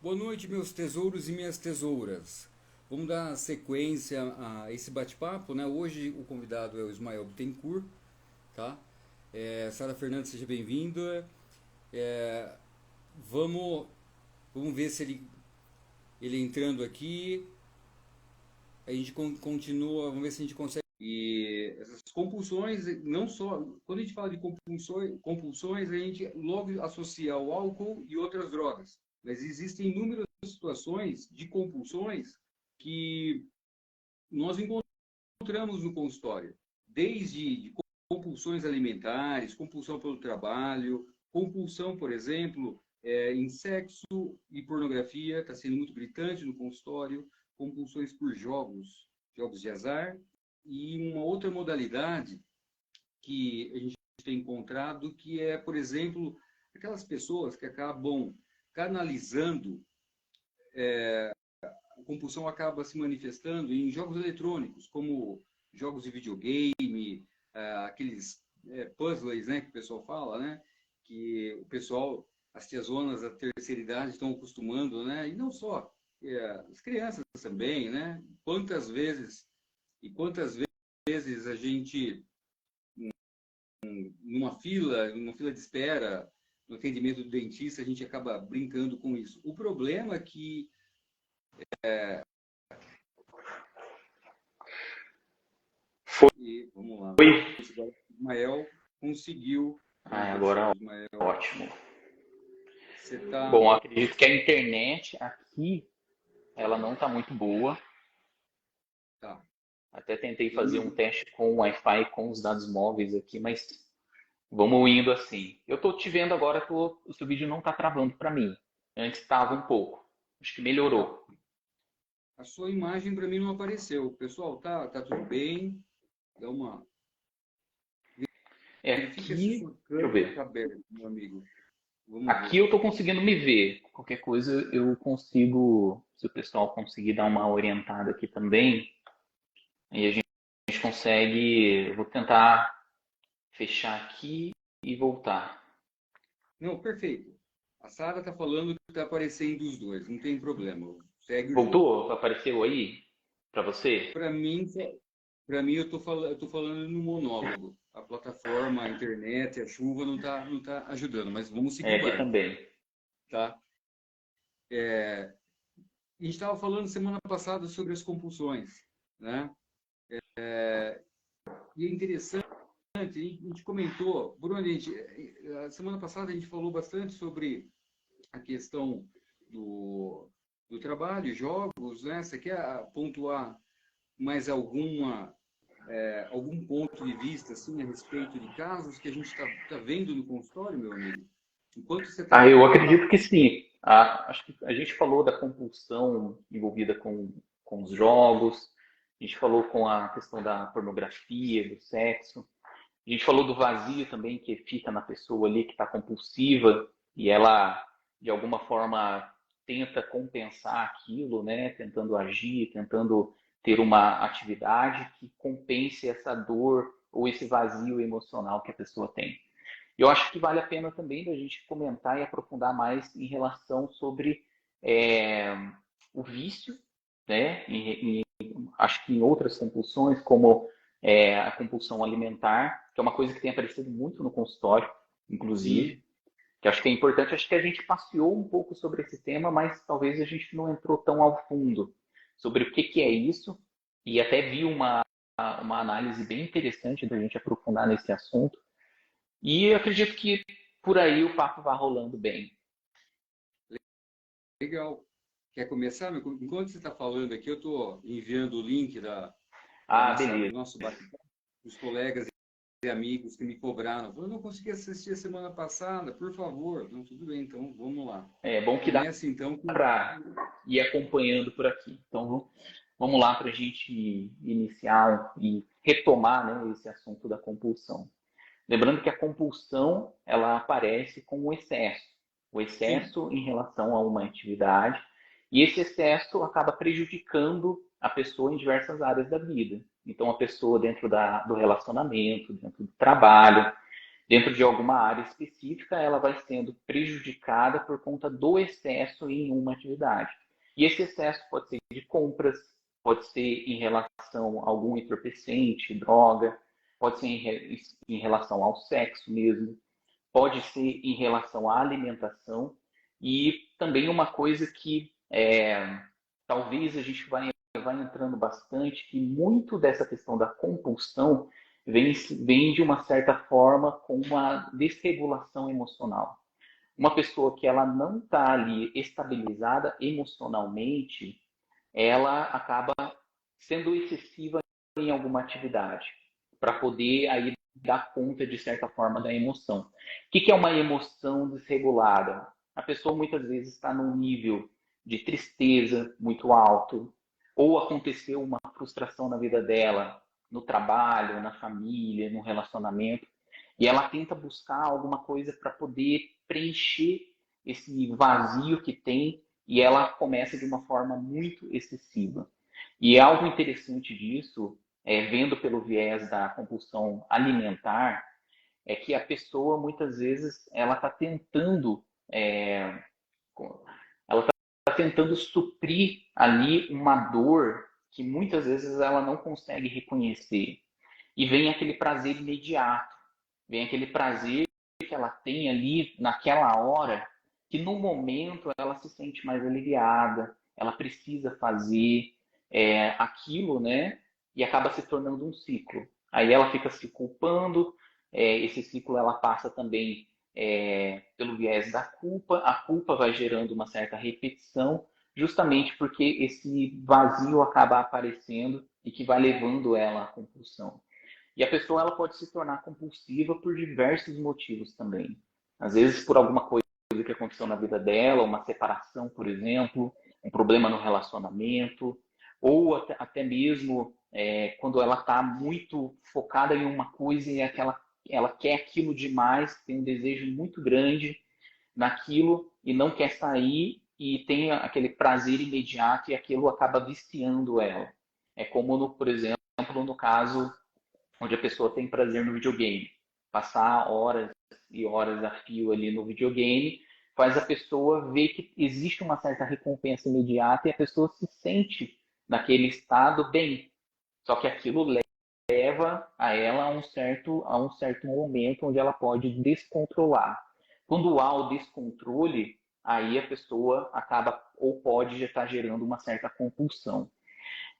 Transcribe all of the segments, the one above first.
Boa noite, meus tesouros e minhas tesouras. Vamos dar sequência a esse bate-papo, né? Hoje o convidado é o Ismael Bittencourt, tá? Sara Fernandes, seja bem-vinda. É, vamos, vamos ver se ele entrando aqui, a gente continua, vamos ver se a gente consegue. E essas compulsões, não só, quando a gente fala de compulsões, a gente logo associa ao álcool e outras drogas. Mas existem inúmeras situações de compulsões que nós encontramos no consultório, desde de compulsões alimentares, compulsão pelo trabalho, compulsão, por exemplo, em sexo e pornografia, está sendo muito gritante no consultório, compulsões por jogos de azar, e uma outra modalidade que a gente tem encontrado, que é, por exemplo, aquelas pessoas que acabam canalizando, a compulsão acaba se manifestando em jogos eletrônicos, como jogos de videogame, aqueles puzzles, né, que o pessoal fala, né, que o pessoal, as tiazonas da terceira idade estão acostumando, né, e não só, as crianças também, né, quantas vezes a gente numa fila de espera, no atendimento do dentista, a gente acaba brincando com isso. O problema é que, vamos lá, Foi. o Ismael conseguiu Agora entrar. Ismael, ótimo. você está. Bom, acredito que a internet aqui ela não está muito boa. Tá. Até tentei fazer um Vamos, teste com o Wi-Fi com os dados móveis aqui, mas vamos indo assim. Eu estou te vendo agora que o seu vídeo não está travando para mim. Antes estava um pouco. Acho que tá. melhorou. A sua imagem para mim não apareceu. Pessoal, tá tudo bem. Dá uma. É Verifica se aqui, sua deixa eu câmera está ver. aberta, meu amigo. Vamos Aqui ver. eu estou conseguindo me ver. Qualquer coisa eu consigo, se o pessoal conseguir dar uma orientada aqui também, aí a gente consegue. Eu vou tentar fechar aqui e voltar. Não, perfeito. A Sara está falando que está aparecendo os dois, não tem problema. Segue o jogo. Voltou? Apareceu aí para você? Para mim, para mim eu tô falando no monólogo. A plataforma, a internet, a chuva não tá ajudando, mas vamos seguir É, o aqui barco, também. tá? A gente estava falando semana passada sobre as compulsões, né? E é interessante, a gente comentou, Bruno, a semana passada a gente falou bastante sobre a questão do, do trabalho, jogos, né? Você quer pontuar mais algum ponto de vista assim, a respeito de casos que a gente tá vendo no consultório, meu amigo? Enquanto você Eu tá. acredito que sim. Acho que a gente falou da compulsão envolvida com os jogos, a gente falou com a questão da pornografia, do sexo, a gente falou do vazio também que fica na pessoa ali que está compulsiva e ela, de alguma forma, tenta compensar aquilo, né? Tentando agir, tentando ter uma atividade que compense essa dor ou esse vazio emocional que a pessoa tem. Eu acho que vale a pena também da gente comentar e aprofundar mais em relação sobre é, o vício, né? Acho que em outras compulsões, como a compulsão alimentar, que é uma coisa que tem aparecido muito no consultório, inclusive, Sim, que acho que é importante. Acho que a gente passeou um pouco sobre esse tema, mas talvez a gente não entrou tão ao fundo sobre o que é isso, e até vi uma análise bem interessante da gente aprofundar nesse assunto. E eu acredito que por aí o papo vai rolando bem. legal. Quer começar? Enquanto você está falando aqui, eu estou enviando o link do Beleza. nosso bate-papo para os colegas e amigos que me cobraram. Eu não consegui assistir a semana passada, por favor. Não, tudo bem, então vamos lá. É bom que dá Comece então com. para ir acompanhando por aqui. Então, vamos lá para a gente iniciar e retomar, né, esse assunto da compulsão. Lembrando que a compulsão ela aparece com o Sim, excesso em relação a uma atividade, e esse excesso acaba prejudicando a pessoa em diversas áreas da vida. Então, a pessoa dentro do relacionamento, dentro do trabalho, dentro de alguma área específica, ela vai sendo prejudicada por conta do excesso em uma atividade. E esse excesso pode ser de compras, pode ser em relação a algum entorpecente, droga, pode ser em relação ao sexo mesmo, pode ser em relação à alimentação e também uma coisa que talvez a gente vai entrando bastante, que muito dessa questão da compulsão vem de uma certa forma com uma desregulação emocional. Uma pessoa que ela não está ali estabilizada emocionalmente, ela acaba sendo excessiva em alguma atividade, para poder aí dar conta, de certa forma, da emoção. O que é uma emoção desregulada? A pessoa muitas vezes está num nível de tristeza muito alto, ou aconteceu uma frustração na vida dela, no trabalho, na família, no relacionamento, e ela tenta buscar alguma coisa para poder preencher esse vazio que tem, e ela começa de uma forma muito excessiva. E algo interessante disso, vendo pelo viés da compulsão alimentar, é que a pessoa muitas vezes ela está tentando, ela está tentando suprir ali uma dor que muitas vezes ela não consegue reconhecer. E vem aquele prazer imediato, vem aquele prazer que ela tem ali naquela hora, que no momento ela se sente mais aliviada, ela precisa fazer aquilo, né? E acaba se tornando um ciclo. Aí ela fica se culpando, esse ciclo ela passa também pelo viés da culpa, a culpa vai gerando uma certa repetição, justamente porque esse vazio acaba aparecendo e que vai levando ela à compulsão. E a pessoa ela pode se tornar compulsiva por diversos motivos também. Às vezes por alguma coisa que aconteceu na vida dela, uma separação, por exemplo, um problema no relacionamento, ou até mesmo quando ela está muito focada em uma coisa e ela quer aquilo demais, tem um desejo muito grande naquilo e não quer sair e tem aquele prazer imediato e aquilo acaba viciando ela. É como, por exemplo, no caso onde a pessoa tem prazer no videogame. Passar horas e horas a fio ali no videogame faz a pessoa ver que existe uma certa recompensa imediata e a pessoa se sente naquele estado bem. Só que aquilo leva a ela a um certo momento onde ela pode descontrolar. Quando há o descontrole, aí a pessoa acaba ou pode já estar gerando uma certa compulsão.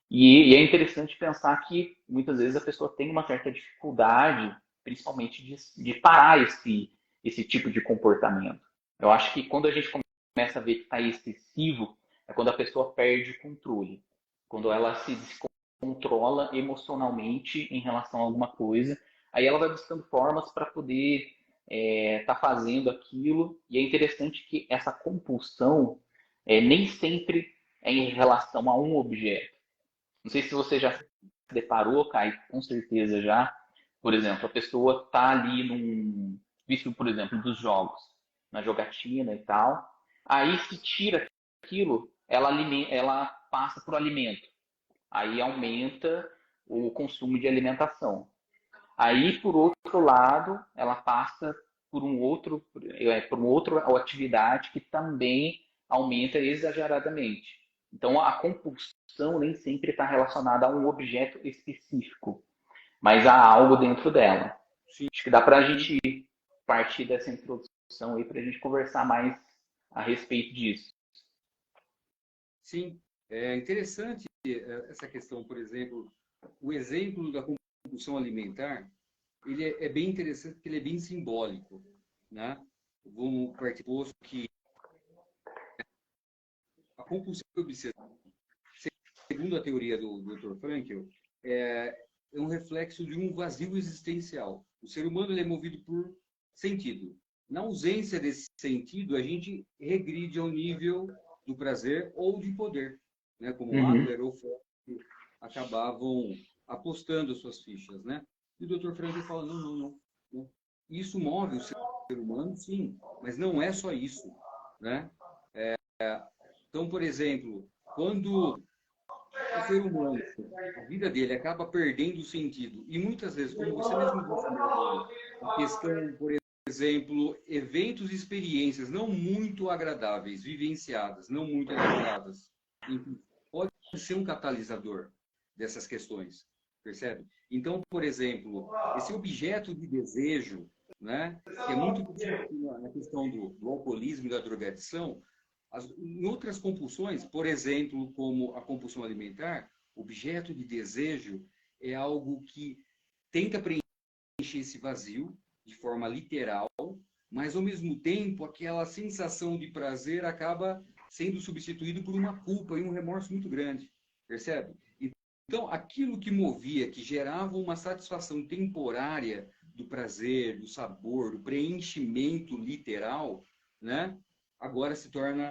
E é interessante pensar que muitas vezes a pessoa tem uma certa dificuldade, principalmente de parar esse tipo de comportamento. Eu acho que quando a gente começa a ver que está excessivo, é quando a pessoa perde o controle. Quando ela se descontrola emocionalmente em relação a alguma coisa, aí ela vai buscando formas para poder estar fazendo aquilo. E é interessante que essa compulsão nem sempre é em relação a um objeto. Não sei se você já se deparou, Kai, com certeza já. Por exemplo, a pessoa está ali num vício, por exemplo, dos jogos, na jogatina e tal. Aí se tira aquilo, ela passa para o alimento. Aí aumenta o consumo de alimentação. Aí, por outro lado, ela passa por por uma outra atividade que também aumenta exageradamente. Então, a compulsão nem sempre está relacionada a um objeto específico, mas há algo dentro dela. Sim. Acho que dá para a gente partir dessa introdução aí para a gente conversar mais a respeito disso. Sim, é interessante essa questão, por exemplo, o exemplo da compulsão alimentar, ele é bem interessante porque ele é bem simbólico, né? Vamos partir do posto que a compulsão obsessiva, segundo a teoria do Dr. Frankl, é um reflexo de um vazio existencial. O ser humano ele é movido por sentido. Na ausência desse sentido, a gente regride ao nível do prazer ou de poder, né? Como Adler ou Freud acabavam apostando suas fichas, né? E o Dr. Frankl fala, não. Isso move o ser humano, sim, mas não é só isso, né? Então, por exemplo, quando o ser humano, a vida dele acaba perdendo o sentido. E muitas vezes, como você mesmo disse, meu amigo, a questão, por exemplo, eventos e experiências não muito agradáveis, vivenciadas, não muito agradáveis, enfim, pode ser um catalisador dessas questões, percebe? Então, por exemplo, esse objeto de desejo, né, que é muito discutido na questão do alcoolismo e da drogadição, em outras compulsões, por exemplo, como a compulsão alimentar, objeto de desejo é algo que tenta preencher esse vazio de forma literal, mas ao mesmo tempo aquela sensação de prazer acaba sendo substituído por uma culpa e um remorso muito grande, percebe? Então, aquilo que movia, que gerava uma satisfação temporária do prazer, do sabor, do preenchimento literal, né? Agora se torna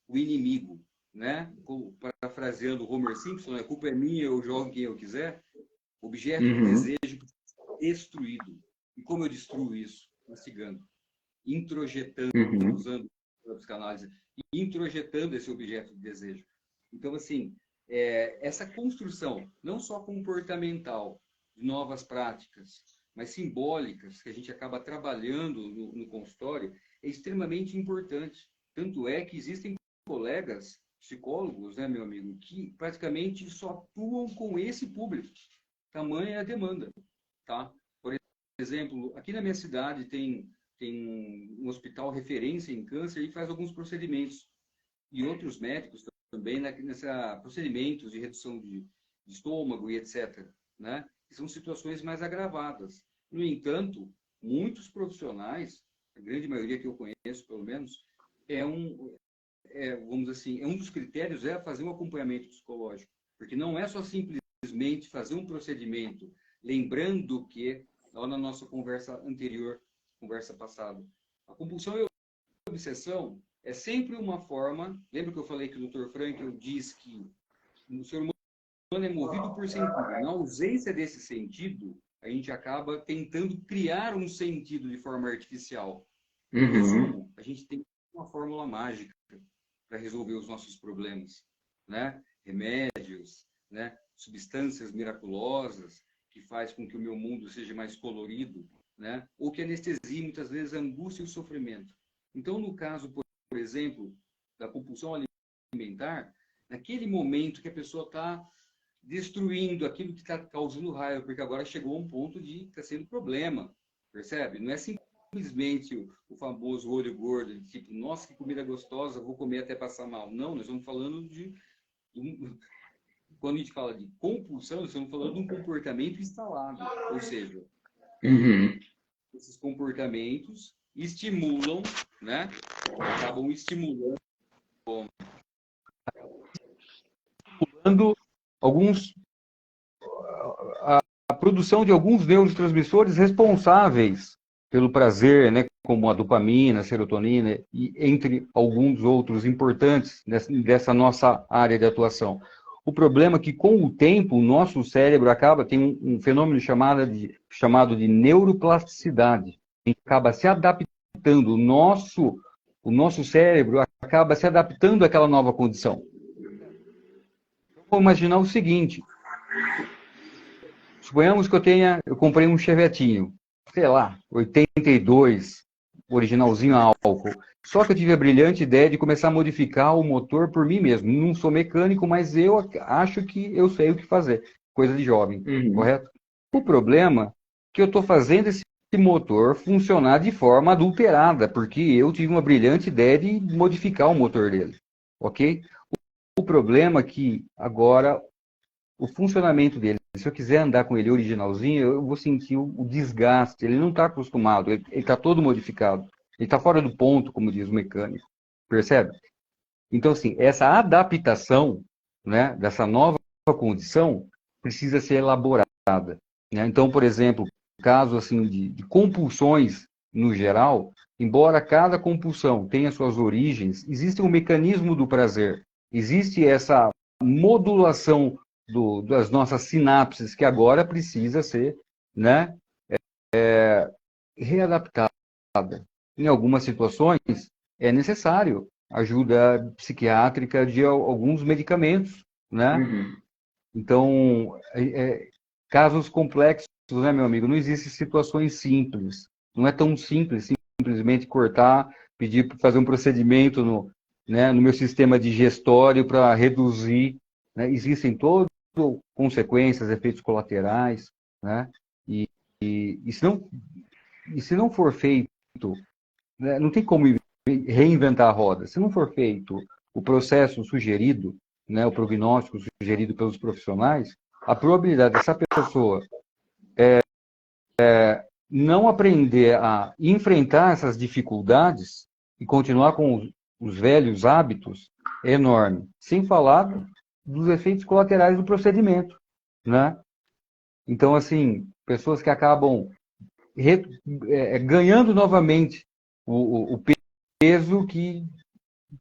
o inimigo, né? Parafraseando Homer Simpson, a culpa é minha, eu jogo quem eu quiser. Objeto de desejo destruído. E como eu destruo isso? Mastigando, introjetando, usando a psicanálise, introjetando esse objeto de desejo. Então, assim, essa construção, não só comportamental, de novas práticas, mas simbólicas, que a gente acaba trabalhando no consultório, é extremamente importante. Tanto é que existem colegas psicólogos, né, meu amigo, que praticamente só atuam com esse público. Tamanha é a demanda, tá? Por exemplo, aqui na minha cidade tem um hospital referência em câncer e faz alguns procedimentos. E outros médicos também nessa procedimentos de redução de estômago e etc., né? Que são situações mais agravadas. No entanto, muitos profissionais, a grande maioria que eu conheço, pelo menos, vamos dizer assim, um dos critérios é fazer um acompanhamento psicológico, porque não é só simplesmente fazer um procedimento, lembrando que, lá na nossa conversa anterior, conversa passada, a compulsão e a obsessão é sempre uma forma, lembra que eu falei que o Dr. Frankl diz que o ser humano é movido por sentido, na ausência desse sentido, a gente acaba tentando criar um sentido de forma artificial. Em resumo, a gente tem uma fórmula mágica para resolver os nossos problemas, né? Remédios, né? Substâncias miraculosas que faz com que o meu mundo seja mais colorido, né? Ou que anestesie muitas vezes a angústia e o sofrimento. Então, no caso, por exemplo, da compulsão alimentar, naquele momento que a pessoa está destruindo aquilo que está causando raiva, porque agora chegou a um ponto de estar sendo problema, percebe? Não é simplesmente o famoso olho gordo, de tipo, nossa, que comida gostosa, vou comer até passar mal. Não, nós estamos falando quando a gente fala de compulsão, nós estamos falando de um comportamento instalado, ou seja, esses comportamentos estimulam, né? Acabam estimulando alguns a produção de alguns neurotransmissores responsáveis pelo prazer, né, como a dopamina, a serotonina, e entre alguns outros importantes dessa nossa área de atuação. O problema é que, com o tempo, o nosso cérebro tem um fenômeno chamado de neuroplasticidade. A gente acaba se adaptando, o nosso cérebro acaba se adaptando àquela nova condição. Vou imaginar o seguinte: suponhamos que eu comprei um Chevetinho, sei lá, 82, originalzinho a álcool. Só que eu tive a brilhante ideia de começar a modificar o motor por mim mesmo. Não sou mecânico, mas eu acho que eu sei o que fazer. Coisa de jovem, correto? O problema é que eu estou fazendo esse motor funcionar de forma adulterada, porque eu tive uma brilhante ideia de modificar o motor dele, ok? O problema é que agora o funcionamento dele, se eu quiser andar com ele originalzinho, eu vou sentir o desgaste. Ele não está acostumado, ele está todo modificado. Ele está fora do ponto, como diz o mecânico. Percebe? Então, assim, essa adaptação, né, dessa nova condição precisa ser elaborada, né? Então, por exemplo, caso assim, de compulsões no geral, embora cada compulsão tenha suas origens, existe um mecanismo do prazer. Existe essa modulação das nossas sinapses que agora precisa ser, né, readaptada. Em algumas situações é necessário ajuda psiquiátrica de alguns medicamentos, né? Uhum. Então, casos complexos, né, meu amigo? Não existem situações simples. Não é tão simples simplesmente cortar, pedir para fazer um procedimento né, no meu sistema digestório para reduzir. Né? Existem todas consequências, efeitos colaterais, né? E, e se não for feito, né, não tem como reinventar a roda. Se não for feito o processo sugerido, né, o prognóstico sugerido pelos profissionais, a probabilidade dessa pessoa não aprender a enfrentar essas dificuldades e continuar com os velhos hábitos é enorme. Sem falar dos efeitos colaterais do procedimento, né? Então, assim, pessoas que acabam ganhando novamente o peso que,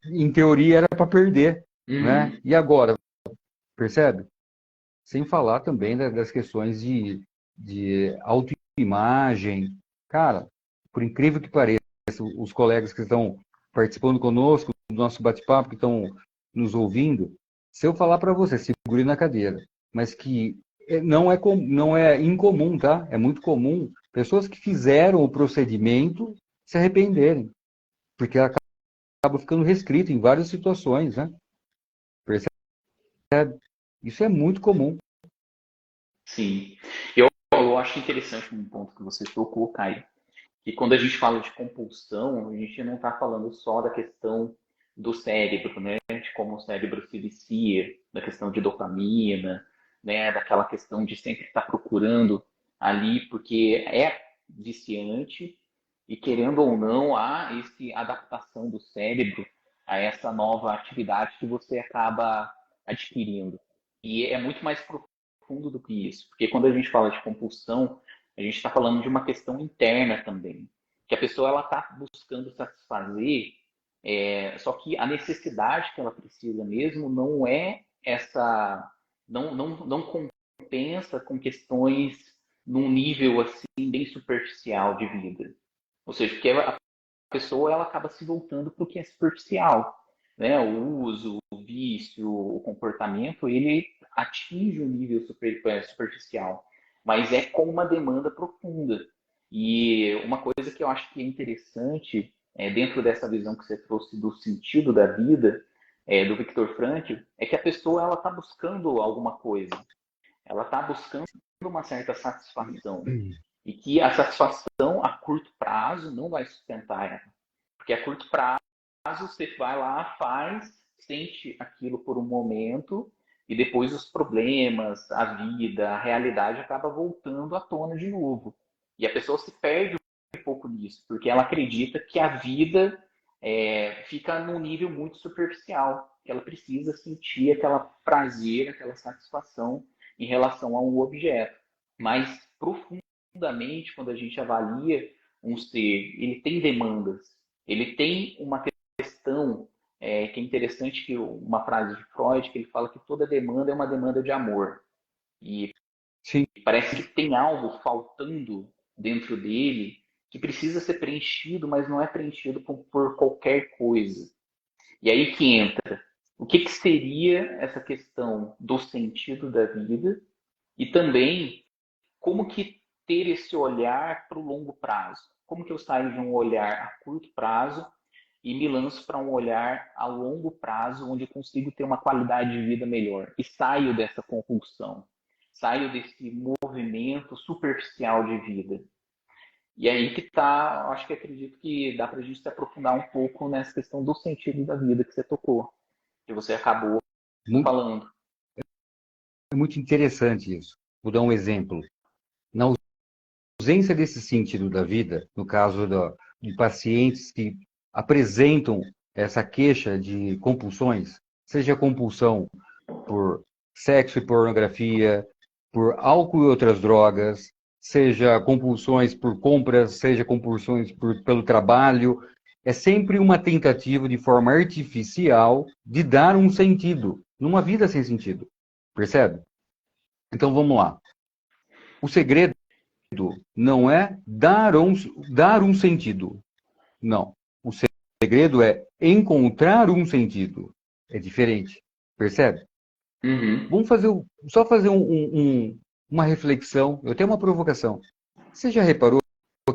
em teoria, era para perder, né? Uhum. E agora, percebe? Sem falar também das questões de autoimagem. Cara, por incrível que pareça, os colegas que estão participando conosco do nosso bate-papo, que estão nos ouvindo, se eu falar para você, segure na cadeira, mas que não é incomum, tá? É muito comum pessoas que fizeram o procedimento se arrependerem, porque acaba ficando restrito em várias situações, né? Percebe? Isso é muito comum. Sim. Eu acho interessante um ponto que você tocou, Caio, que quando a gente fala de compulsão, a gente não está falando só da questão do cérebro, né? De como o cérebro se vicia, da questão de dopamina, né? Daquela questão de sempre estar procurando ali, porque é viciante e querendo ou não, há essa adaptação do cérebro a essa nova atividade que você acaba adquirindo. E é muito mais profundo do que isso, porque quando a gente fala de compulsão, a gente está falando de uma questão interna também, que a pessoa ela está buscando satisfazer, só que a necessidade que ela precisa mesmo não é essa, não compensa com questões num nível assim bem superficial de vida. Ou seja, porque a pessoa ela acaba se voltando para o que é superficial, né? O uso, o vício, o comportamento, ele atinge um nível superficial, mas é com uma demanda profunda. E uma coisa que eu acho que é interessante dentro dessa visão que você trouxe do sentido da vida, do Viktor Frankl, é que a pessoa ela está buscando alguma coisa, ela está buscando uma certa satisfação e que a satisfação a curto prazo não vai sustentar ela. Porque a curto prazo você vai lá, faz, sente aquilo por um momento e depois os problemas, a vida, a realidade acaba voltando à tona de novo. E a pessoa se perde um pouco nisso, porque ela acredita que a vida fica num nível muito superficial, que ela precisa sentir aquela prazer, aquela satisfação em relação a um objeto. Mas profundamente, quando a gente avalia um ser, ele tem demandas, ele tem uma questão que é interessante, que uma frase de Freud, que ele fala que toda demanda é uma demanda de amor. E Sim. parece que tem algo faltando dentro dele que precisa ser preenchido, mas não é preenchido por qualquer coisa. E aí que entra. O que seria essa questão do sentido da vida e também como que ter esse olhar para o longo prazo? Como que eu saio de um olhar a curto prazo e me lanço para um olhar a longo prazo, onde eu consigo ter uma qualidade de vida melhor? E saio dessa compulsão, saio desse movimento superficial de vida. E aí que tá, acho que acredito que dá para a gente se aprofundar um pouco nessa questão do sentido da vida que você tocou, que você acabou Muito, falando. é muito interessante isso. Vou dar um exemplo. Na ausência desse sentido da vida, no caso de pacientes que apresentam essa queixa de compulsões, seja compulsão por sexo e pornografia, por álcool e outras drogas, seja compulsões por compras, seja compulsões pelo trabalho, é sempre uma tentativa de forma artificial de dar um sentido numa vida sem sentido. Percebe? Então vamos lá. O segredo não é dar um sentido. Não. O segredo é encontrar um sentido. É diferente. Percebe? Uhum. Vamos só fazer uma reflexão, eu tenho uma provocação. Você já reparou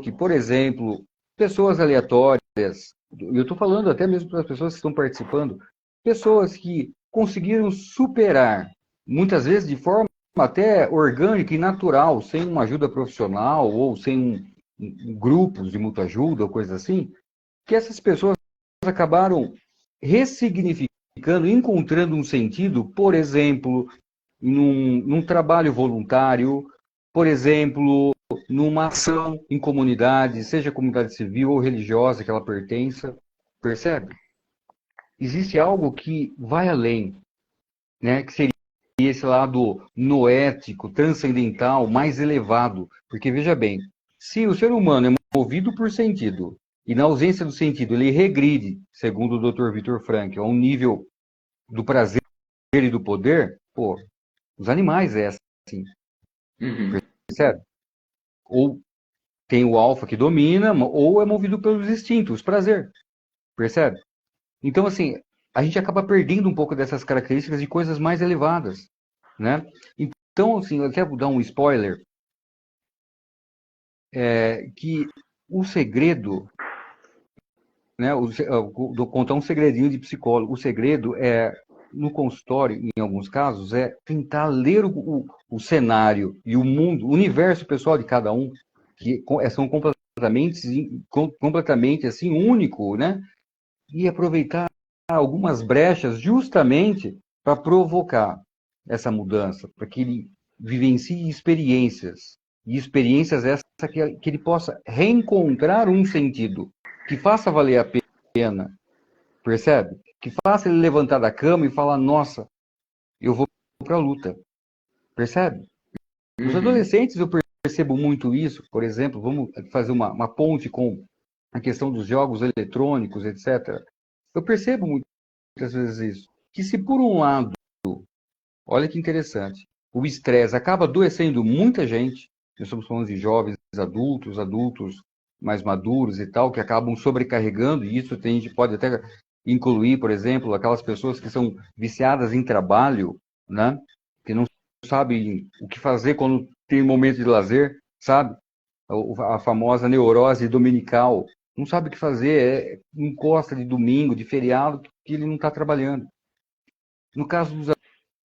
que, por exemplo, pessoas aleatórias, eu estou falando até mesmo para as pessoas que estão participando, pessoas que conseguiram superar, muitas vezes de forma até orgânica e natural, sem uma ajuda profissional ou sem grupos de muita ajuda ou coisa assim, que essas pessoas acabaram ressignificando, encontrando um sentido, por exemplo, num trabalho voluntário, por exemplo, numa ação em comunidade, seja comunidade civil ou religiosa que ela pertença, percebe? Existe algo que vai além, né? Que seria esse lado noético, transcendental, mais elevado. Porque veja bem, se o ser humano é movido por sentido e na ausência do sentido ele regride, segundo o Dr. Viktor Frankl, a um nível do prazer e do poder, pô, os animais é assim, Uhum. percebe? Ou tem o alfa que domina, ou é movido pelos instintos, prazer, percebe? Então, assim, a gente acaba perdendo um pouco dessas características de coisas mais elevadas, né? Então, assim, eu até vou dar um spoiler, que o segredo, né, vou contar um segredinho de psicólogo, o segredo é, no consultório, em alguns casos, é tentar ler o cenário e o mundo, o universo pessoal de cada um, que são completamente assim, único, né? E aproveitar algumas brechas justamente para provocar essa mudança, para que ele vivencie experiências, e experiências essas que ele possa reencontrar um sentido, que faça valer a pena, percebe? Que faça ele levantar da cama e falar, nossa, eu vou para a luta, percebe? Os Uhum. adolescentes, eu percebo muito isso, por exemplo, vamos fazer uma ponte com a questão dos jogos eletrônicos, etc. Eu percebo muitas vezes isso, que se por um lado, olha que interessante, o estresse acaba adoecendo muita gente, nós estamos falando de jovens adultos, adultos mais maduros e tal, que acabam sobrecarregando, e isso a gente pode até incluir, por exemplo, aquelas pessoas que são viciadas em trabalho, né? Que não sabem o que fazer quando tem momento de lazer, sabe? A famosa neurose dominical. Não sabe o que fazer, encosta de domingo, de feriado, que ele não está trabalhando. No caso dos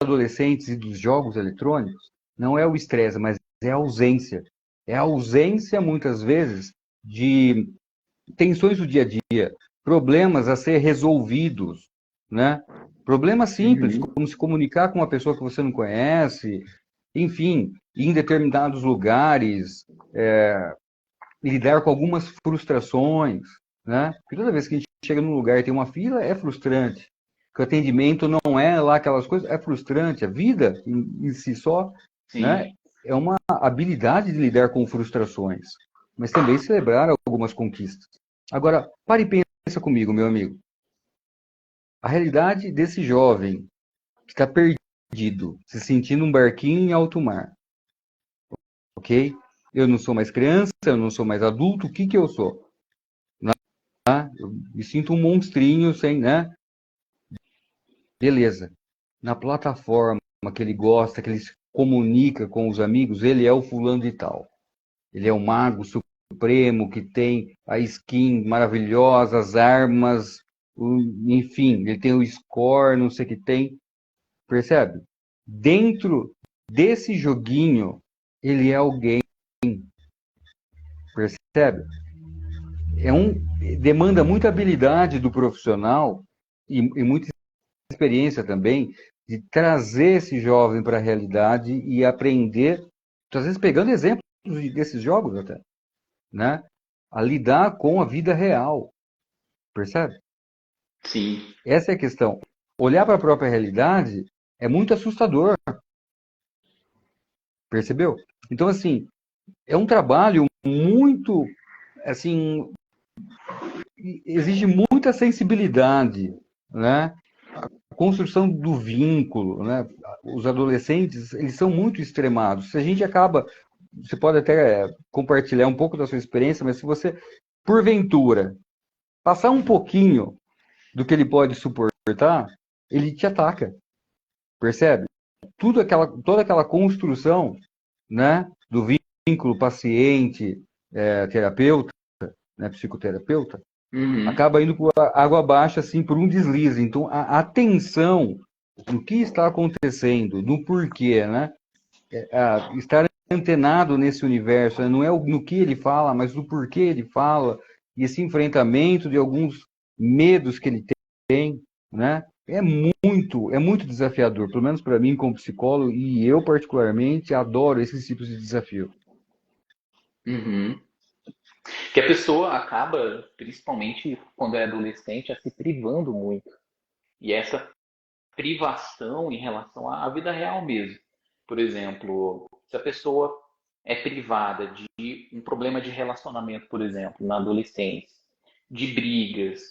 adolescentes e dos jogos eletrônicos, não é o estresse, mas é a ausência. É a ausência, muitas vezes, de tensões do dia a dia, problemas a ser resolvidos, né? Problemas simples, Uhum. como se comunicar com uma pessoa que você não conhece, enfim, ir em determinados lugares, lidar com algumas frustrações, né? Porque toda vez que a gente chega num lugar e tem uma fila, é frustrante. Que o atendimento não é lá aquelas coisas, é frustrante. A vida em si só, né? Sim. É uma habilidade de lidar com frustrações, mas também celebrar algumas conquistas. Agora, pare e pensa comigo, meu amigo. A realidade desse jovem que está perdido, se sentindo um barquinho em alto mar, ok? Eu não sou mais criança, eu não sou mais adulto, o que que eu sou? Eu me sinto um monstrinho sem, né? Beleza. Na plataforma que ele gosta, que ele se comunica com os amigos, ele é o fulano de tal. Ele é o mago supremo que tem a skin maravilhosa, as armas, enfim, ele tem o score, não sei o que tem. Percebe? Dentro desse joguinho, ele é alguém, percebe? É um, demanda muita habilidade do profissional e muita experiência também de trazer esse jovem para a realidade e aprender, às vezes pegando exemplos desses jogos até, né? A lidar com a vida real, percebe? Sim. Essa é a questão. Olhar para a própria realidade é muito assustador, percebeu? Então, assim, é um trabalho muito, assim, exige muita sensibilidade, né? A construção do vínculo, né? Os adolescentes, eles são muito extremados. Se a gente acaba, você pode até compartilhar um pouco da sua experiência, mas se você, porventura, passar um pouquinho do que ele pode suportar, ele te ataca, percebe? Toda aquela construção, né, do vínculo paciente, terapeuta, né, psicoterapeuta, Uhum. acaba indo por água abaixo, assim, por um deslize. Então, a atenção no que está acontecendo, no porquê, né? Estar antenado nesse universo, né? Não é no que ele fala, mas no porquê ele fala, e esse enfrentamento de alguns medos que ele tem, né? É muito desafiador, pelo menos para mim como psicólogo, e eu particularmente adoro esses tipos de desafio. Uhum. Que a pessoa acaba, principalmente quando é adolescente, a se privando muito. E essa privação em relação à vida real mesmo. Por exemplo, se a pessoa é privada de um problema de relacionamento, por exemplo, na adolescência, de brigas,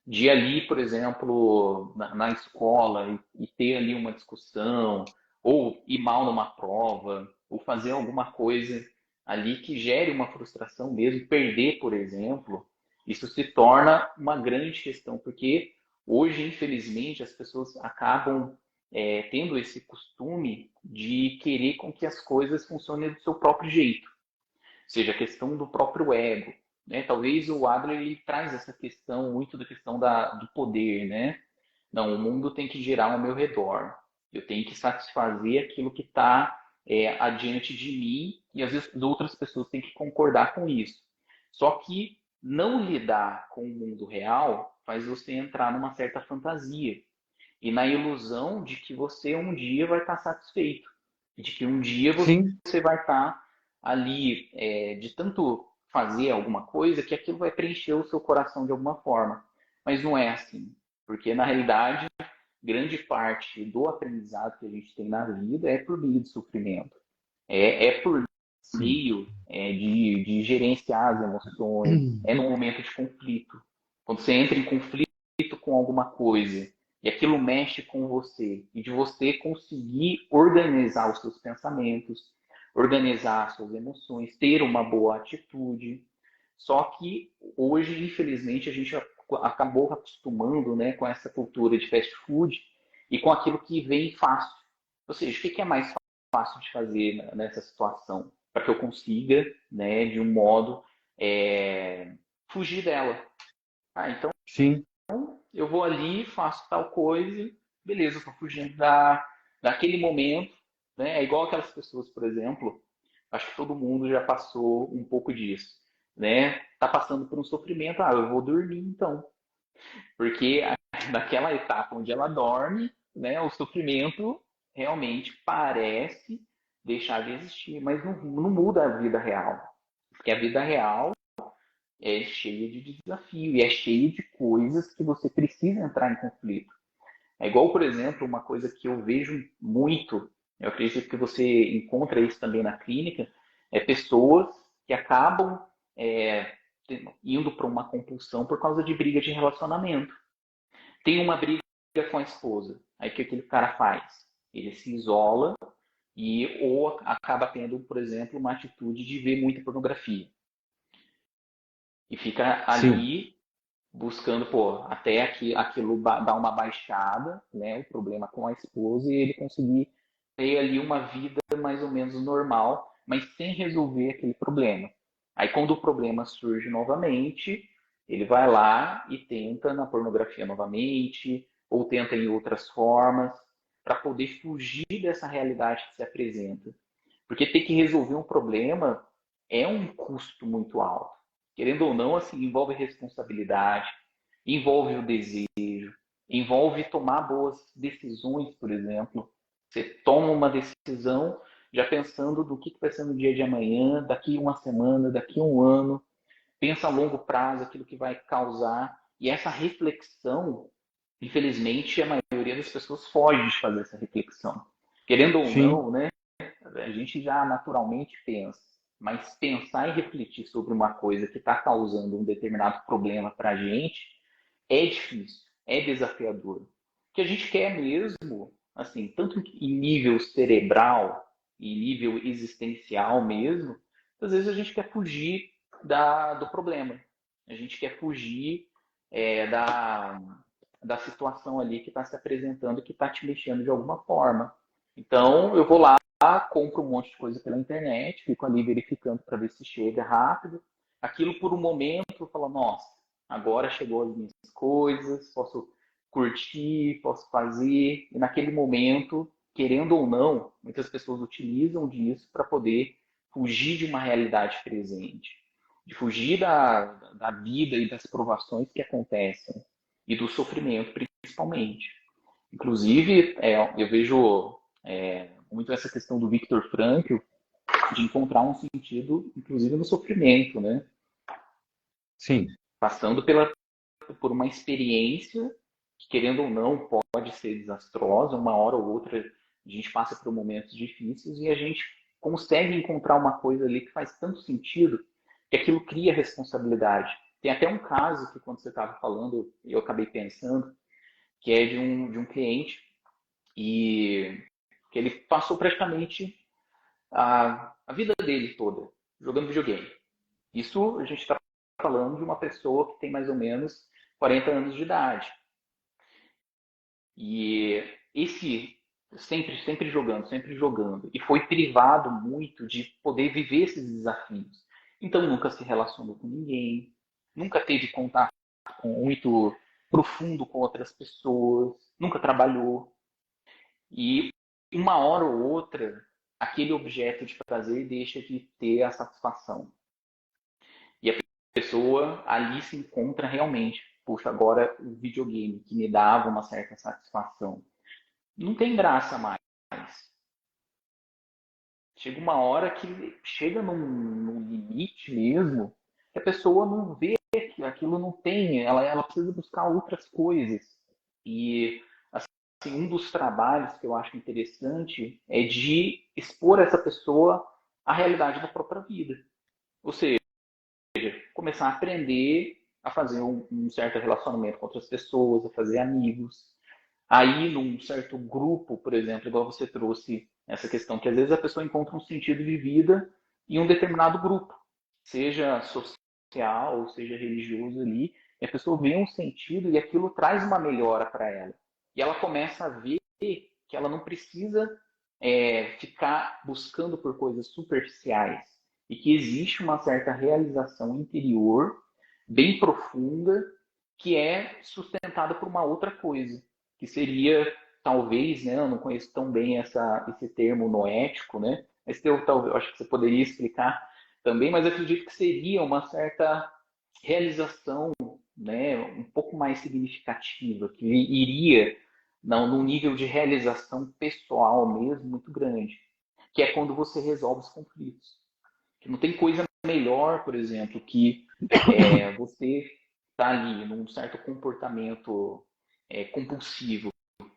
de ir ali, por exemplo, na escola e ter ali uma discussão, ou ir mal numa prova, ou fazer alguma coisa ali que gere uma frustração mesmo, perder, por exemplo, isso se torna uma grande questão, porque hoje, infelizmente, as pessoas acabam tendo esse costume de querer com que as coisas funcionem do seu próprio jeito, seja a questão do próprio ego, né? Talvez o Adler ele traz essa questão muito da questão do poder, né? Não, o mundo tem que girar ao meu redor. Eu tenho que satisfazer aquilo que está adiante de mim e às vezes as outras pessoas têm que concordar com isso. Só que não lidar com o mundo real faz você entrar numa certa fantasia e na ilusão de que você um dia vai estar satisfeito, de que um dia Sim, você vai estar ali de tanto fazer alguma coisa que aquilo vai preencher o seu coração de alguma forma. Mas não é assim, porque na realidade grande parte do aprendizado que a gente tem na vida é por meio de sofrimento, é por sim. meio de gerenciar as emoções, é no momento de conflito. Quando você entra em conflito com alguma coisa e aquilo mexe com você e de você conseguir organizar os seus pensamentos, organizar as suas emoções, ter uma boa atitude. Só que hoje, infelizmente, a gente acabou acostumando, né, com essa cultura de fast food e com aquilo que vem fácil. Ou seja, o que é mais fácil de fazer nessa situação para que eu consiga, né, de um modo, fugir dela? Ah, então Sim, eu vou ali, faço tal coisa, beleza, estou fugindo daquele momento, né? É igual aquelas pessoas, por exemplo, acho que todo mundo já passou um pouco disso, né? Tá passando por um sofrimento, eu vou dormir então, porque naquela etapa onde ela dorme, né, o sofrimento realmente parece deixar de existir, mas não muda a vida real, porque a vida real é cheia de desafio e é cheia de coisas que você precisa entrar em conflito. É igual, por exemplo, uma coisa que eu vejo muito, eu acredito que você encontra isso também na clínica, é pessoas que acabam é, indo para uma compulsão por causa de briga de relacionamento. Tem uma briga com a esposa, aí o que aquele cara faz? Ele se isola e ou acaba tendo, por exemplo, uma atitude de ver muita pornografia. E fica sim. ali buscando, pô, até aquilo dar uma baixada, né, o problema com a esposa, e ele conseguir ter ali uma vida mais ou menos normal, mas sem resolver aquele problema. Aí quando o problema surge novamente, ele vai lá e tenta na pornografia novamente, ou tenta em outras formas, para poder fugir dessa realidade que se apresenta. Porque ter que resolver um problema é um custo muito alto. Querendo ou não, assim, envolve responsabilidade, envolve o desejo, envolve tomar boas decisões, por exemplo. Você toma uma decisão já pensando do que vai ser no dia de amanhã, daqui uma semana, daqui um ano, pensa a longo prazo, aquilo que vai causar. E essa reflexão, infelizmente, a maioria das pessoas foge de fazer essa reflexão. Querendo ou Sim, não, né? A gente já naturalmente pensa, mas pensar e refletir sobre uma coisa que está causando um determinado problema para a gente é difícil, é desafiador. O que a gente quer mesmo, assim, tanto em nível cerebral e nível existencial mesmo, às vezes a gente quer fugir do problema. A gente quer fugir é, da, da situação ali que está se apresentando, que está te mexendo de alguma forma. Então, eu vou lá, compro um monte de coisa pela internet, fico ali verificando para ver se chega rápido. Aquilo por um momento, eu falo, nossa, agora chegou as minhas coisas, posso curtir, posso fazer. E naquele momento, querendo ou não, muitas pessoas utilizam disso para poder fugir de uma realidade presente, de fugir da vida e das provações que acontecem, e do sofrimento principalmente. Inclusive, eu vejo muito essa questão do Viktor Frankl, de encontrar um sentido, inclusive, no sofrimento, né? Sim. Passando por uma experiência que, querendo ou não, pode ser desastrosa, uma hora ou outra a gente passa por momentos difíceis e a gente consegue encontrar uma coisa ali que faz tanto sentido que aquilo cria responsabilidade. Tem até um caso que, quando você estava falando, eu acabei pensando, que é de um cliente e que ele passou praticamente a vida dele toda jogando videogame. Isso a gente está falando de uma pessoa que tem mais ou menos 40 anos de idade. E esse sempre jogando, sempre jogando. E foi privado muito de poder viver esses desafios. Então nunca se relacionou com ninguém, nunca teve contato muito profundo com outras pessoas, nunca trabalhou. E uma hora ou outra, aquele objeto de prazer deixa de ter a satisfação. E a pessoa ali se encontra realmente. Puxa, agora o videogame que me dava uma certa satisfação não tem graça mais. Chega uma hora que chega num limite mesmo, que a pessoa não vê que aquilo não tem, ela precisa buscar outras coisas. E assim, um dos trabalhos que eu acho interessante é de expor essa pessoa à realidade da própria vida. Ou seja, começar a aprender a fazer um certo relacionamento com outras pessoas, a fazer amigos. Aí, num certo grupo, por exemplo, igual você trouxe essa questão, que às vezes a pessoa encontra um sentido de vida em um determinado grupo, seja social ou seja religioso ali, e a pessoa vê um sentido e aquilo traz uma melhora para ela. E ela começa a ver que ela não precisa ficar buscando por coisas superficiais e que existe uma certa realização interior bem profunda que é sustentada por uma outra coisa, que seria talvez, né, eu não conheço tão bem esse termo noético, né? Esse eu, talvez, eu acho que você poderia explicar também, mas acredito que seria uma certa realização, né, um pouco mais significativa, que iria num nível de realização pessoal mesmo muito grande, que é quando você resolve os conflitos. Que não tem coisa melhor, por exemplo, que você está ali num certo comportamento compulsivo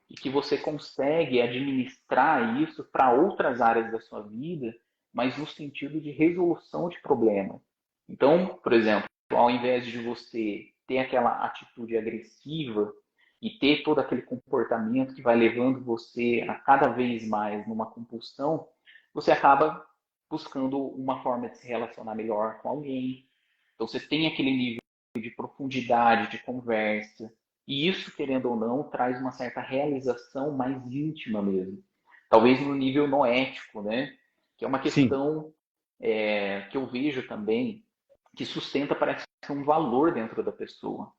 e que você consegue administrar isso para outras áreas da sua vida, mas no sentido de resolução de problema. Então, por exemplo, ao invés de você ter aquela atitude agressiva e ter todo aquele comportamento que vai levando você a cada vez mais numa compulsão, você acaba buscando uma forma de se relacionar melhor com alguém. Então você tem aquele nível de profundidade de conversa. E isso, querendo ou não, traz uma certa realização mais íntima mesmo. Talvez no nível noético, né? Que é uma Sim. questão que eu vejo também que sustenta, parece, um valor dentro da pessoa.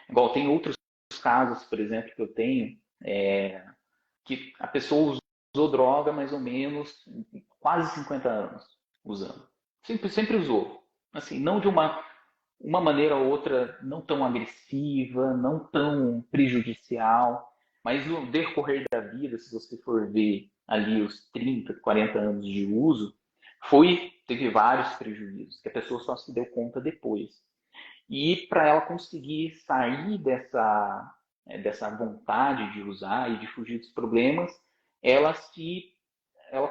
Igual tem outros casos, por exemplo, que eu tenho, que a pessoa usou droga mais ou menos quase 50 anos usando. Sempre usou. Assim, não de uma maneira ou outra não tão agressiva, não tão prejudicial, mas no decorrer da vida, se você for ver ali os 30, 40 anos de uso, teve vários prejuízos, que a pessoa só se deu conta depois. E para ela conseguir sair dessa vontade de usar e de fugir dos problemas, ela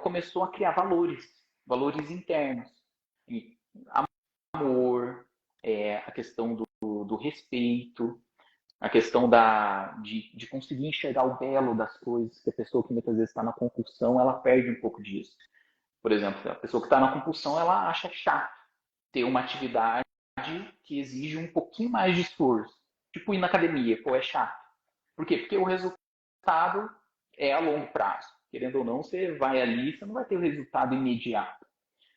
começou a criar valores internos. E amor, a questão do respeito, a questão de conseguir enxergar o belo das coisas, que a pessoa que muitas vezes está na compulsão, ela perde um pouco disso. Por exemplo, a pessoa que está na compulsão, ela acha chato ter uma atividade que exige um pouquinho mais de esforço. Tipo ir na academia, pô, é chato. Por quê? Porque o resultado é a longo prazo. Querendo ou não, você vai ali, você não vai ter o resultado imediato.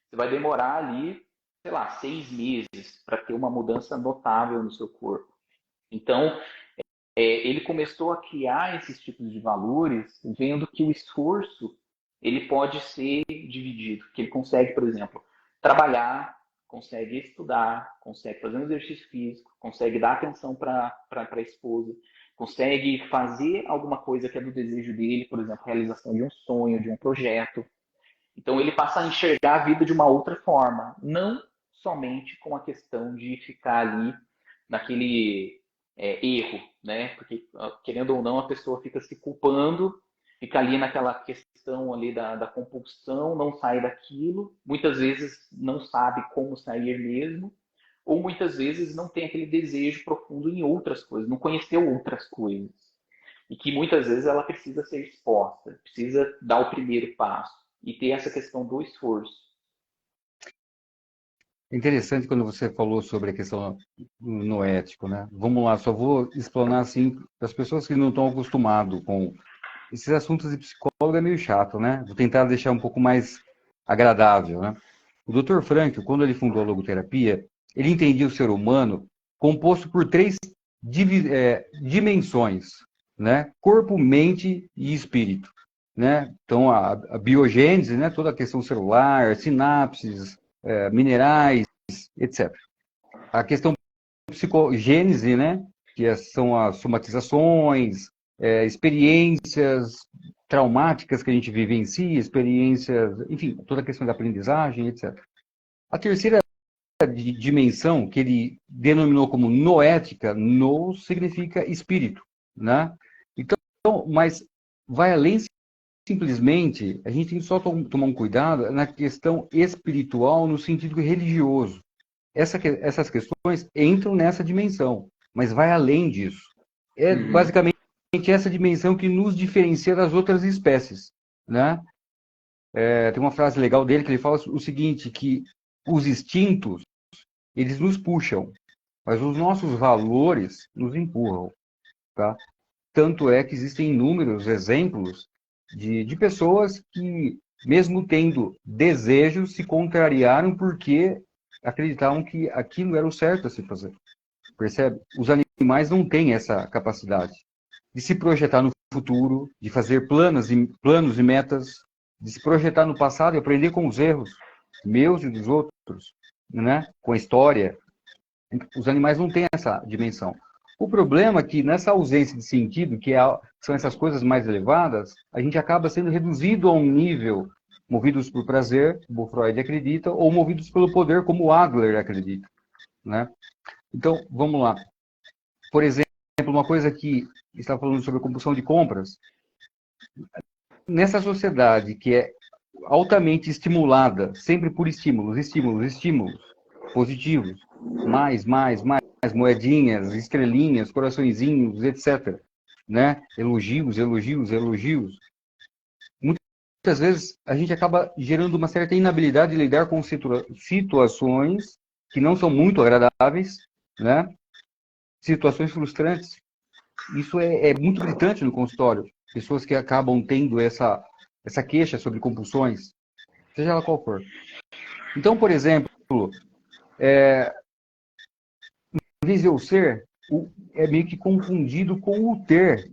Você vai demorar ali, sei lá, 6 meses para ter uma mudança notável no seu corpo. Então, ele começou a criar esses tipos de valores, vendo que o esforço ele pode ser dividido, que ele consegue, por exemplo, trabalhar, consegue estudar, consegue fazer um exercício físico, consegue dar atenção para a esposa, consegue fazer alguma coisa que é do desejo dele, por exemplo, realização de um sonho, de um projeto. Então ele passa a enxergar a vida de uma outra forma, não somente com a questão de ficar ali naquele erro, né? Porque, querendo ou não, a pessoa fica se culpando, fica ali naquela questão ali da compulsão, não sai daquilo, muitas vezes não sabe como sair mesmo, ou muitas vezes não tem aquele desejo profundo em outras coisas, não conheceu outras coisas. E que muitas vezes ela precisa ser exposta, precisa dar o primeiro passo e ter essa questão do esforço. Interessante quando você falou sobre a questão noético, né? Vamos lá, só vou explanar assim para as pessoas que não estão acostumadas com esses assuntos de psicólogo é meio chato, né? Vou tentar deixar um pouco mais agradável, né? O Dr. Frankl, quando ele fundou a logoterapia, ele entendia o ser humano composto por três dimensões, né? Corpo, mente e espírito, né? Então, a biogênese, né? Toda a questão celular, sinapses, minerais, etc. A questão psicogênese, né? Que são as somatizações, experiências traumáticas que a gente vivencia, experiências, enfim, toda a questão da aprendizagem, etc. A terceira dimensão, que ele denominou como noética, no significa espírito, né? Então, mas vai além simplesmente, a gente tem que só tomar um cuidado na questão espiritual no sentido religioso. Essas questões entram nessa dimensão, mas vai além disso. É basicamente essa dimensão que nos diferencia das outras espécies, né? Tem uma frase legal dele que ele fala o seguinte, que os instintos, eles nos puxam, mas os nossos valores nos empurram, tá? Tanto é que existem inúmeros exemplos de pessoas que, mesmo tendo desejos, se contrariaram porque acreditavam que aquilo era o certo a se fazer. Percebe? Os animais não têm essa capacidade de se projetar no futuro, de fazer planos e metas, de se projetar no passado e aprender com os erros meus e dos outros, né? Com a história. Os animais não têm essa dimensão. O problema é que nessa ausência de sentido, são essas coisas mais elevadas, a gente acaba sendo reduzido a um nível movidos por prazer, como Freud acredita, ou movidos pelo poder, como Adler acredita, né? Então, vamos lá. Por exemplo, uma coisa que está falando sobre a compulsão de compras. Nessa sociedade que é altamente estimulada, sempre por estímulos positivos, mais, moedinhas, estrelinhas, coraçõezinhos, etc. Né? Elogios. Muitas vezes a gente acaba gerando uma certa inabilidade de lidar com situações que não são muito agradáveis, né? Situações frustrantes. Isso é muito gritante no consultório. Pessoas que acabam tendo essa queixa sobre compulsões, seja ela qual for. Então, por exemplo, em vez de eu ser, é meio que confundido com o ter.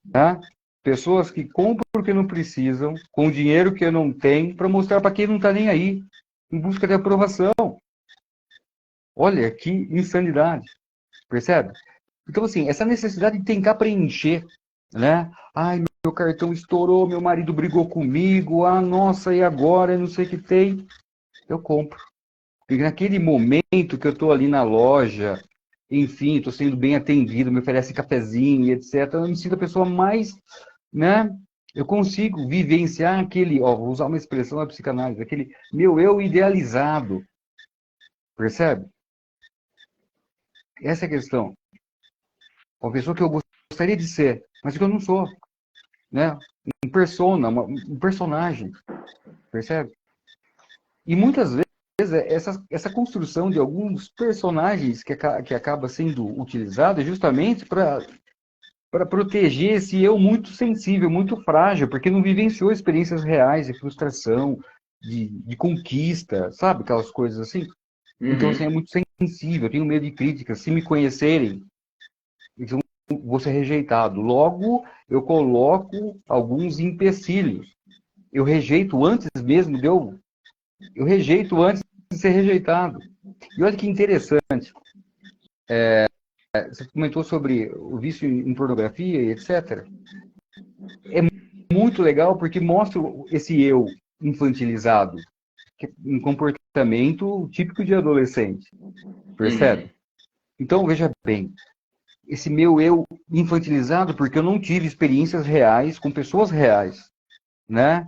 Né? Pessoas que compram porque não precisam, com dinheiro que não tem, para mostrar para quem não está nem aí, em busca de aprovação. Olha que insanidade. Percebe? Então, assim, essa necessidade de tentar preencher, né? Ai, meu cartão estourou, meu marido brigou comigo, nossa, e agora? Eu não sei o que tem. Eu compro. Porque naquele momento que eu estou ali na loja, enfim, estou sendo bem atendido, me oferece cafezinho, etc., eu me sinto a pessoa mais, né? Eu consigo vivenciar aquele, vou usar uma expressão da psicanálise, aquele meu eu idealizado. Percebe? Essa é a questão. Uma pessoa que eu gostaria de ser, mas que eu não sou. Né? Um personagem. Percebe? E muitas vezes essa construção de alguns personagens que acaba sendo utilizada justamente para para proteger esse eu muito sensível, muito frágil, porque não vivenciou experiências reais de frustração, de conquista, sabe? Aquelas coisas assim. Então, assim, é Uhum. muito sensível, eu tenho medo de críticas. Se me conhecerem, então, vou ser rejeitado. Logo, eu coloco alguns empecilhos. Eu rejeito antes mesmo de eu rejeito antes de ser rejeitado. E olha que interessante, você comentou sobre o vício em pornografia e etc. É muito legal porque mostra esse eu infantilizado, que é um comportamento típico de adolescente, Uhum. percebe? Então, veja bem, esse meu eu infantilizado porque eu não tive experiências reais com pessoas reais, né?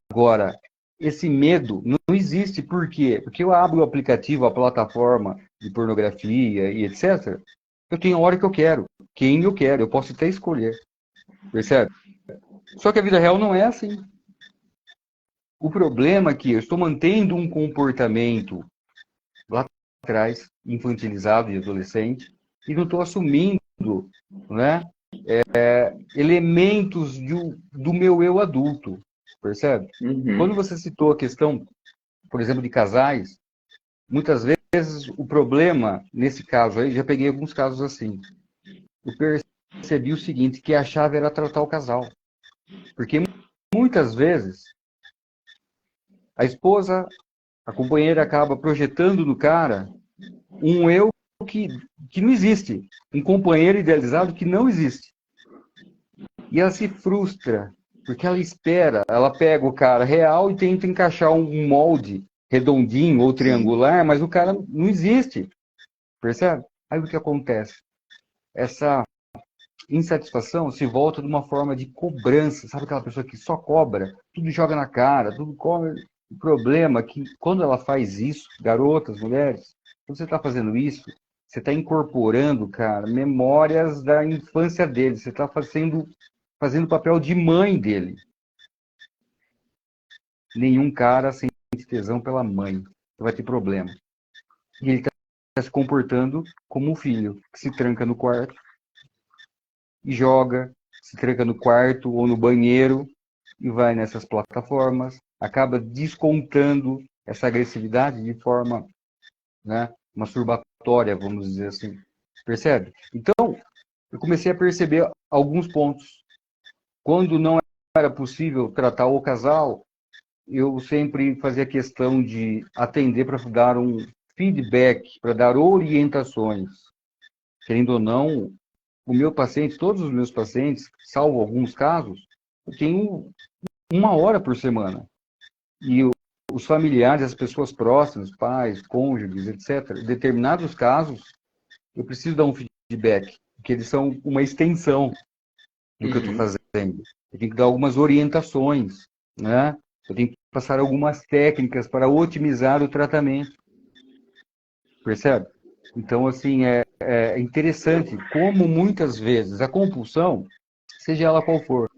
Agora, esse medo não existe, por quê? Porque eu abro o aplicativo, a plataforma de pornografia e etc. Eu tenho a hora que eu quero, quem eu quero, eu posso até escolher, percebe? Só que a vida real não é assim. O problema é que eu estou mantendo um comportamento lá atrás, infantilizado e adolescente, e não estou assumindo, né, elementos do meu eu adulto, percebe? Quando Uhum. você citou a questão, por exemplo, de casais, muitas vezes o problema, nesse caso aí, já peguei alguns casos assim, eu percebi o seguinte, que a chave era tratar o casal. Porque muitas vezes a esposa, a companheira acaba projetando no cara um eu que, que não existe, um companheiro idealizado que não existe. E ela se frustra, porque ela espera, ela pega o cara real e tenta encaixar um molde redondinho ou triangular, mas o cara não existe, percebe? Aí o que acontece? Essa insatisfação se volta de uma forma de cobrança, sabe aquela pessoa que só cobra, tudo joga na cara, tudo cobra. O problema é que quando ela faz isso, garotas, mulheres, quando você está fazendo isso, você está incorporando, cara, memórias da infância dele, você está fazendo o papel de mãe dele. Nenhum cara sente tesão pela mãe, vai ter problema. E ele está se comportando como um filho, que se tranca no quarto e joga, se tranca no quarto ou no banheiro e vai nessas plataformas, acaba descontando essa agressividade de forma, né, masturbatória, vamos dizer assim. Percebe? Então, eu comecei a perceber alguns pontos. Quando não era possível tratar o casal, eu sempre fazia questão de atender para dar um feedback, para dar orientações. Querendo ou não, o meu paciente, todos os meus pacientes, salvo alguns casos, eu tenho uma hora por semana. E os familiares, as pessoas próximas, pais, cônjuges, etc., em determinados casos, eu preciso dar um feedback, porque eles são uma extensão do que eu estou Uhum. fazendo. Eu tenho que dar algumas orientações, né? Eu tenho que passar algumas técnicas para otimizar o tratamento, percebe? Então, assim, é interessante como muitas vezes a compulsão, seja ela qual for,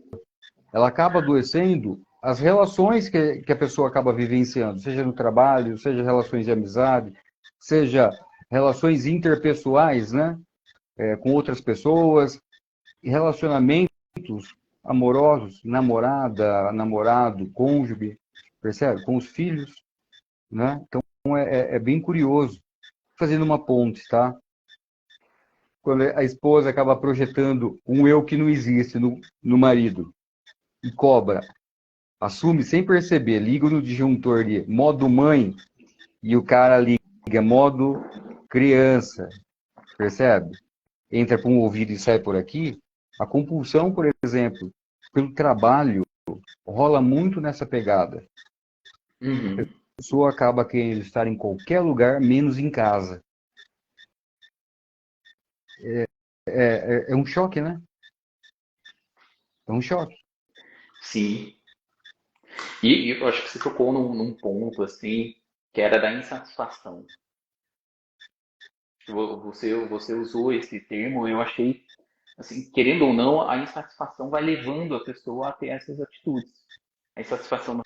ela acaba adoecendo as relações que a pessoa acaba vivenciando, seja no trabalho, seja relações de amizade, seja relações interpessoais, né, com outras pessoas, relacionamentos amorosos, namorada, namorado, cônjuge, percebe? Com os filhos, né? Então é bem curioso. Fazendo uma ponte, tá? Quando a esposa acaba projetando um eu que não existe no marido e cobra, assume sem perceber, liga no disjuntor de modo mãe e o cara liga modo criança, percebe? Entra por um ouvido e sai por aqui. A compulsão, por exemplo, pelo trabalho, rola muito nessa pegada. Uhum. A pessoa acaba querendo estar em qualquer lugar, menos em casa. É um choque, né? É um choque. Sim. E eu acho que você tocou num ponto assim que era da insatisfação. Você usou esse termo, eu achei assim, querendo ou não, a insatisfação vai levando a pessoa a ter essas atitudes. A insatisfação no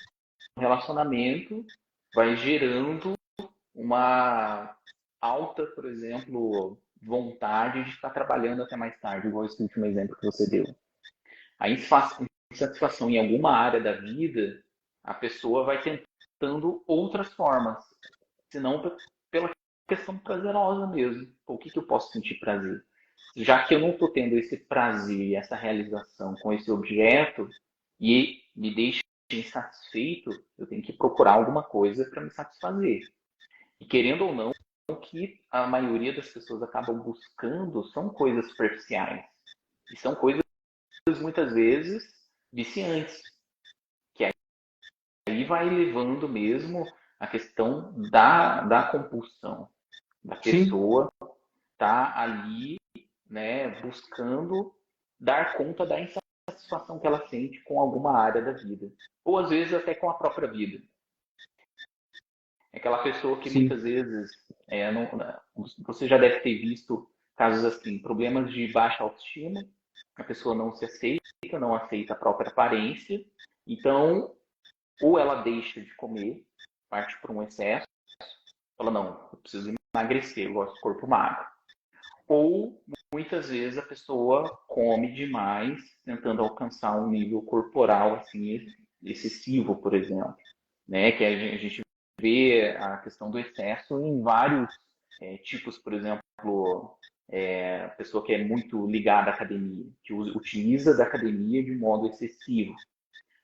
relacionamento vai gerando uma alta, por exemplo, vontade de estar trabalhando até mais tarde, igual esse último exemplo que você deu. A insatisfação em alguma área da vida, a pessoa vai tentando outras formas, senão pela questão prazerosa mesmo. O que eu posso sentir prazer? Já que eu não estou tendo esse prazer, essa realização com esse objeto e me deixa insatisfeito, eu tenho que procurar alguma coisa para me satisfazer. E querendo ou não, o que a maioria das pessoas acabam buscando são coisas superficiais. E são coisas, muitas vezes, viciantes. Que aí vai levando mesmo a questão da compulsão. Da Sim, pessoa tá ali, né, buscando dar conta da insatisfação que ela sente com alguma área da vida. Ou às vezes até com a própria vida. É aquela pessoa que sim, muitas vezes, você já deve ter visto casos assim, problemas de baixa autoestima, a pessoa não se aceita, não aceita a própria aparência, então, ou ela deixa de comer, parte para um excesso, fala, não, eu preciso emagrecer, eu gosto do corpo magro. Ou, muitas vezes, a pessoa come demais, tentando alcançar um nível corporal assim, excessivo, por exemplo. Né? Que a gente vê a questão do excesso em vários tipos, por exemplo, a pessoa que é muito ligada à academia, que utiliza da academia de modo excessivo.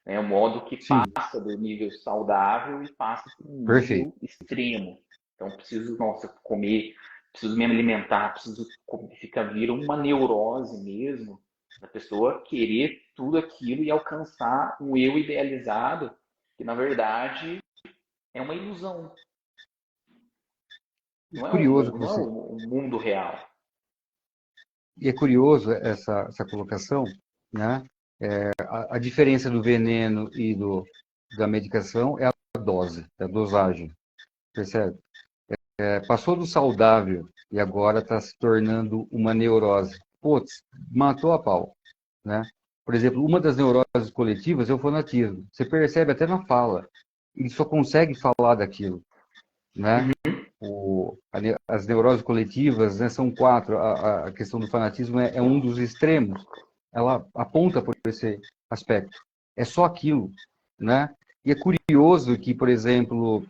É um modo que sim, passa do nível saudável e passa para um perfeito. nível extremo. Então, preciso, nossa, comer, preciso me alimentar, preciso ficar, vira uma neurose mesmo, da pessoa querer tudo aquilo e alcançar um eu idealizado, que na verdade é uma ilusão. É curioso que Não é você, o mundo real. e é curioso essa colocação, né? A diferença do veneno e da medicação é a dose, a dosagem, percebe? Passou do saudável e agora está se tornando uma neurose. Putz, matou a pau, né? Por exemplo, uma das neuroses coletivas é o fanatismo. Você percebe até na fala. Ele só consegue falar daquilo, né? As neuroses coletivas, né, são quatro. A questão do fanatismo é um dos extremos. Ela aponta por esse aspecto. É só aquilo, né? E é curioso que, por exemplo,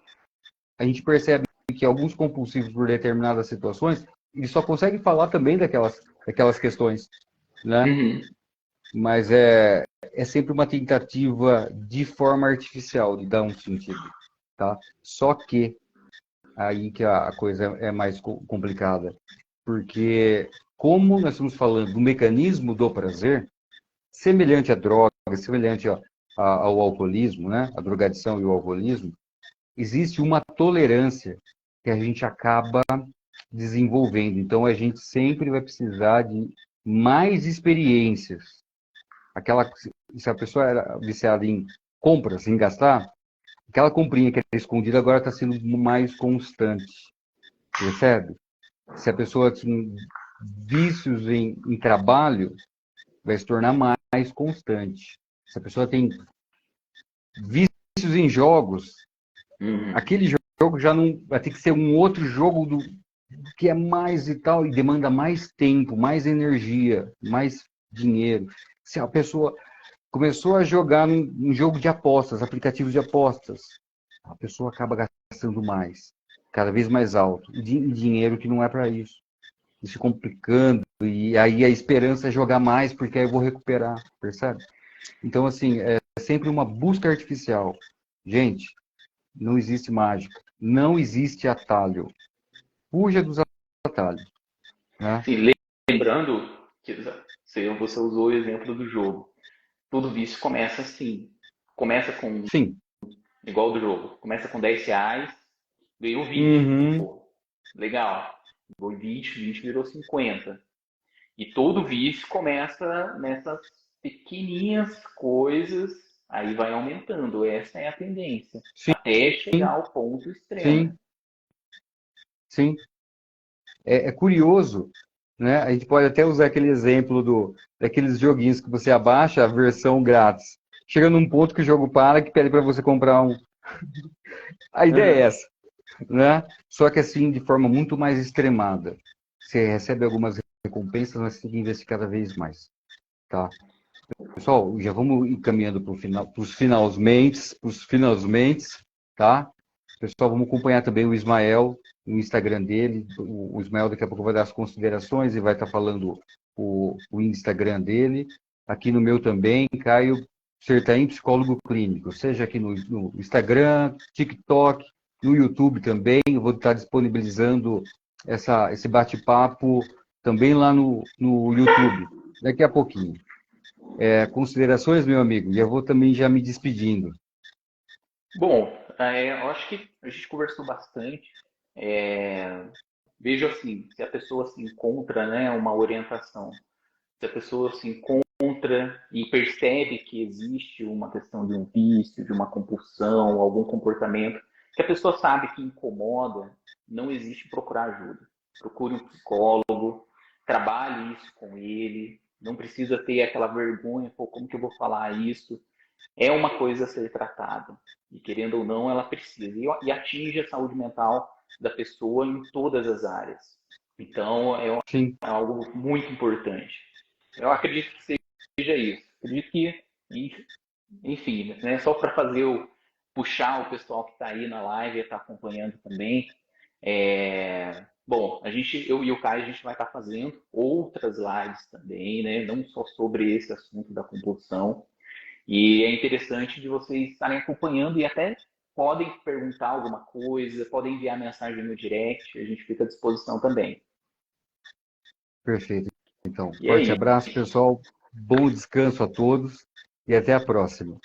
a gente percebe que alguns compulsivos por determinadas situações, eles só conseguem falar também daquelas questões, né? Uhum. Mas é sempre uma tentativa de forma artificial de dar um sentido, tá? Só que aí que a coisa é mais complicada, porque como nós estamos falando do mecanismo do prazer, semelhante à droga, semelhante ao alcoolismo, né? A drogadição e o alcoolismo, existe uma tolerância que a gente acaba desenvolvendo. Então a gente sempre vai precisar de mais experiências. Se a pessoa era viciada em compras, em gastar, aquela comprinha que era escondida agora está sendo mais constante. Percebe? Se a pessoa tinha vícios em trabalho, vai se tornar mais constante. Se a pessoa tem vícios em jogos, Uhum. aquele jogo já não vai ter que ser um outro jogo que é mais e tal, e demanda mais tempo, mais energia, mais dinheiro. Se a pessoa começou a jogar um jogo de apostas, aplicativos de apostas, a pessoa acaba gastando mais, cada vez mais alto, e dinheiro que não é para isso. E se complicando, e aí a esperança é jogar mais, porque aí eu vou recuperar, percebe? Então, assim, é sempre uma busca artificial. Gente, não existe mágica, não existe atalho. Fuja dos atalhos, né? Sim, lembrando que você usou o exemplo do jogo. Todo vício começa assim. Começa com, Sim. igual do jogo, começa com R$ 10, ganhou 20. Uhum. Pô, legal. Ganhou 20 virou 50. E todo vício começa nessas pequenininhas coisas, aí vai aumentando. Essa é a tendência. Sim, Até chegar ao ponto extremo. sim, sim. É curioso, né? A gente pode até usar aquele exemplo daqueles joguinhos que você abaixa a versão grátis. Chega num ponto que o jogo para, que pede para você comprar um. A ideia é Uhum. essa, né? Só que assim, de forma muito mais extremada. você recebe algumas recompensas, mas tem que investir cada vez mais, tá? Pessoal, já vamos encaminhando para final, finalmente, tá? Pessoal, vamos acompanhar também o Ismael, no Instagram dele. O Ismael daqui a pouco vai dar as considerações e vai estar falando o Instagram dele. Aqui no meu também, Caio Sertaim, psicólogo clínico, seja aqui no Instagram, TikTok, no YouTube também. Eu vou estar disponibilizando esse bate-papo também lá no YouTube, daqui a pouquinho. Considerações, meu amigo? E eu vou também já me despedindo. Bom, eu acho que a gente conversou bastante. É, vejo assim, se a pessoa se encontra, né, uma orientação, se a pessoa se encontra e percebe que existe uma questão de um vício, de uma compulsão, algum comportamento que a pessoa sabe que incomoda, não existe procurar ajuda. Procure um psicólogo, trabalhe isso com ele, não precisa ter aquela vergonha, pô, como que eu vou falar isso? É uma coisa a ser tratada. E querendo ou não, ela precisa. E atinge a saúde mental da pessoa em todas as áreas. Então, Sim, algo muito importante. Eu acredito que seja isso. Acredito que, enfim, né, só para puxar o pessoal que está aí na live e está acompanhando também. Bom, eu e o Caio, a gente vai estar fazendo outras lives também, né? Não só sobre esse assunto da compulsão. E é interessante de vocês estarem acompanhando e até podem perguntar alguma coisa, podem enviar mensagem no direct, a gente fica à disposição também. perfeito. Então, E forte aí, abraço, pessoal. Bom descanso a todos e até a próxima.